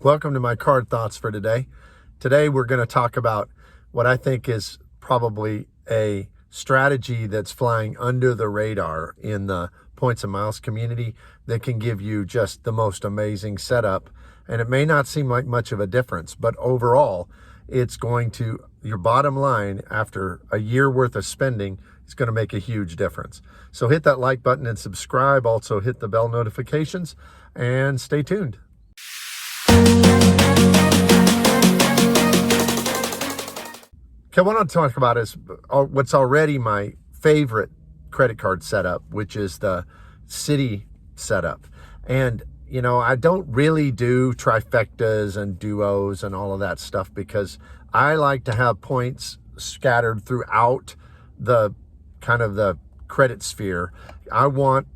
Welcome to my card thoughts for today. Today we're going to talk about what I think is probably a strategy that's flying under the radar in the points and miles community that can give you just the most amazing setup. And it may not seem like much of a difference, but overall, it's going to, your bottom line after a year worth of spending, is going to make a huge difference. So hit that like button and subscribe. Also hit the bell notifications and stay tuned. Okay, what I want to talk about is what's already my favorite credit card setup, which is the Citi setup. And, I don't really do trifectas and duos and all of that stuff because I like to have points scattered throughout the kind of the credit sphere. I want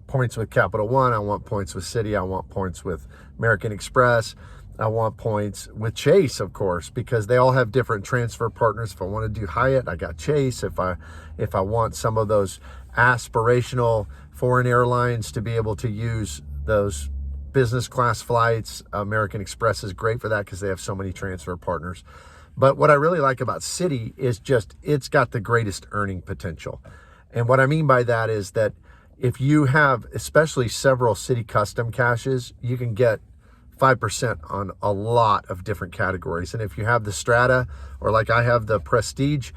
points with Capital One. I want points with Citi. I want points with American Express. I want points with Chase, of course, because they all have different transfer partners. If I want to do Hyatt, I got Chase. If I want some of those aspirational foreign airlines to be able to use those business class flights, American Express is great for that because they have so many transfer partners. But what I really like about Citi is just it's got the greatest earning potential. And what I mean by that is that if you have especially several Citi custom caches, you can get 5% on a lot of different categories. And if you have the Strata, or like I have the Prestige,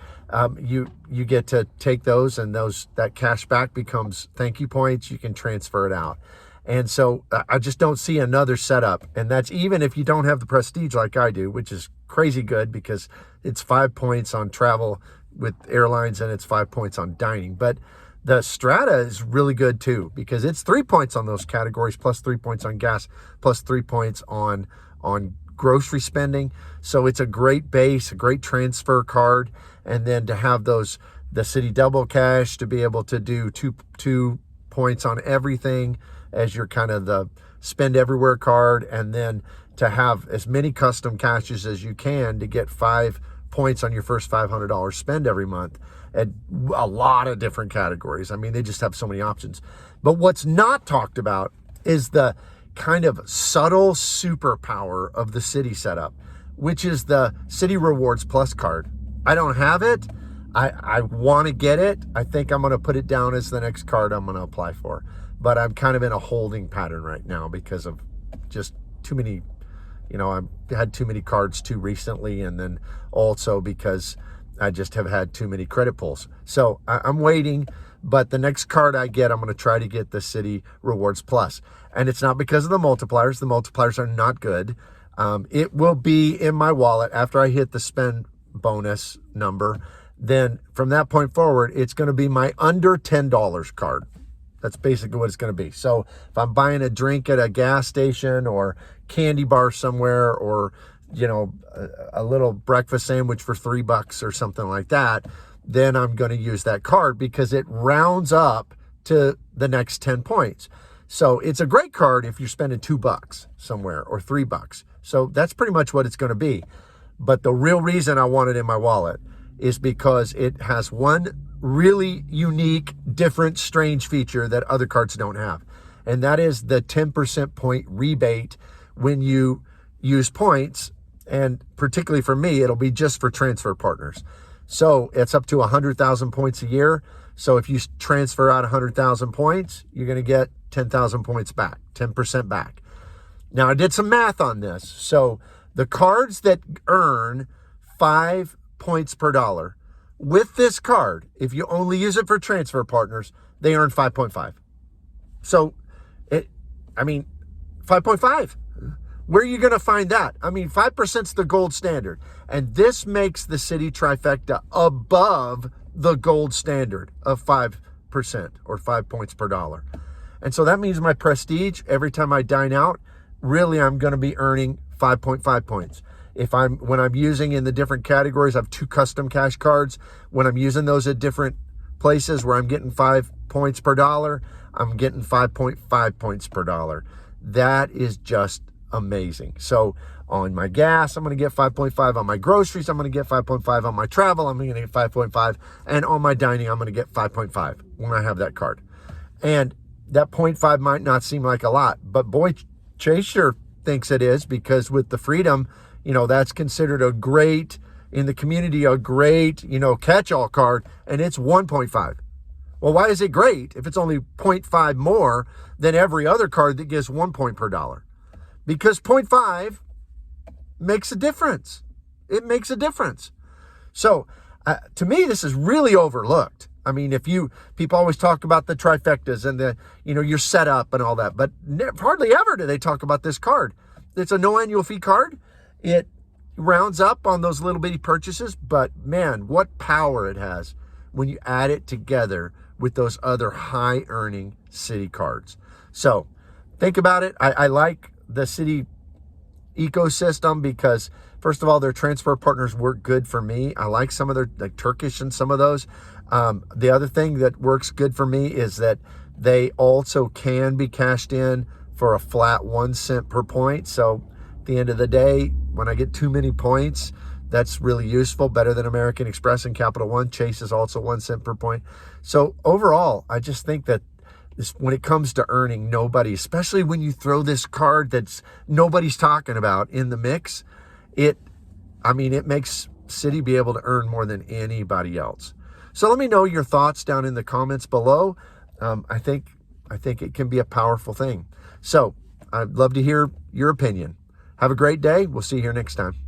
you get to take those, and that cash back becomes thank you points. You can transfer it out. And so I just don't see another setup. And that's even if you don't have the Prestige like I do, which is crazy good because it's 5 points on travel with airlines and it's 5 points on dining. But the Strata is really good too because it's 3 points on those categories, plus 3 points on gas, plus 3 points on grocery spending. So it's a great base, a great transfer card. And then to have the Citi Double Cash to be able to do two points on everything as your kind of the spend everywhere card. And then to have as many custom caches as you can to get 5 points on your first $500 spend every month at a lot of different categories. I mean, they just have so many options. But what's not talked about is the kind of subtle superpower of the Citi setup, which is the Citi Rewards Plus card. I don't have it. I want to get it. I think I'm going to put it down as the next card I'm going to apply for. But I'm kind of in a holding pattern right now because of just too many, I've had too many cards too recently, and then also because I just have had too many credit pulls. So I'm waiting, but the next card I get, I'm going to try to get the Citi Rewards Plus. And it's not because of the multipliers. The multipliers are not good. It will be in my wallet after I hit the spend bonus number. Then from that point forward, it's going to be my under $10 card. That's basically what it's going to be. So if I'm buying a drink at a gas station or candy bar somewhere, or a little breakfast sandwich for $3 or something like that, then I'm going to use that card because it rounds up to the next 10 points. So it's a great card if you're spending $2 somewhere or $3. So that's pretty much what it's going to be. But the real reason I want it in my wallet is because it has one really unique, different, strange feature that other cards don't have. And that is the 10% point rebate when you use points. And particularly for me, it'll be just for transfer partners. So it's up to 100,000 points a year. So if you transfer out 100,000 points, you're going to get 10,000 points back, 10% back. Now, I did some math on this. So the cards that earn 5 points per dollar with this card, if you only use it for transfer partners, they earn 5.5. So 5.5. Where are you going to find that? 5% is the gold standard. And this makes the Citi Trifecta above the gold standard of 5% or 5 points per dollar. And so that means my Prestige, every time I dine out, really I'm going to be earning 5.5 points. When I'm using in the different categories, I have 2 custom cash cards. When I'm using those at different places where I'm getting 5 points per dollar, I'm getting 5.5 points per dollar. That is just amazing. So on my gas, I'm going to get 5.5. On my groceries, I'm going to get 5.5. On my travel, I'm going to get 5.5. And on my dining, I'm going to get 5.5 when I have that card. And that 0.5 might not seem like a lot, but boy, chase your thinks it is, because with the Freedom, that's considered in the community, a great, catch-all card, and it's 1.5. Well, why is it great if it's only 0.5 more than every other card that gives 1 point per dollar? Because 0.5 makes a difference. It makes a difference. So to me, this is really overlooked. I mean, people always talk about the trifectas and your setup and all that, but hardly ever do they talk about this card. It's a no annual fee card. It rounds up on those little bitty purchases, but man, what power it has when you add it together with those other high earning Citi cards. So think about it. I like the Citi ecosystem because, first of all, their transfer partners work good for me. I like some of their, like Turkish and some of those. The other thing that works good for me is that they also can be cashed in for a flat 1 cent per point. So at the end of the day, when I get too many points, that's really useful, better than American Express and Capital One. Chase is also 1 cent per point. So overall, I just think that when it comes to earning, nobody, especially when you throw this card that's nobody's talking about in the mix, it makes Citi be able to earn more than anybody else. So let me know your thoughts down in the comments below. I think it can be a powerful thing. So I'd love to hear your opinion. Have a great day. We'll see you here next time.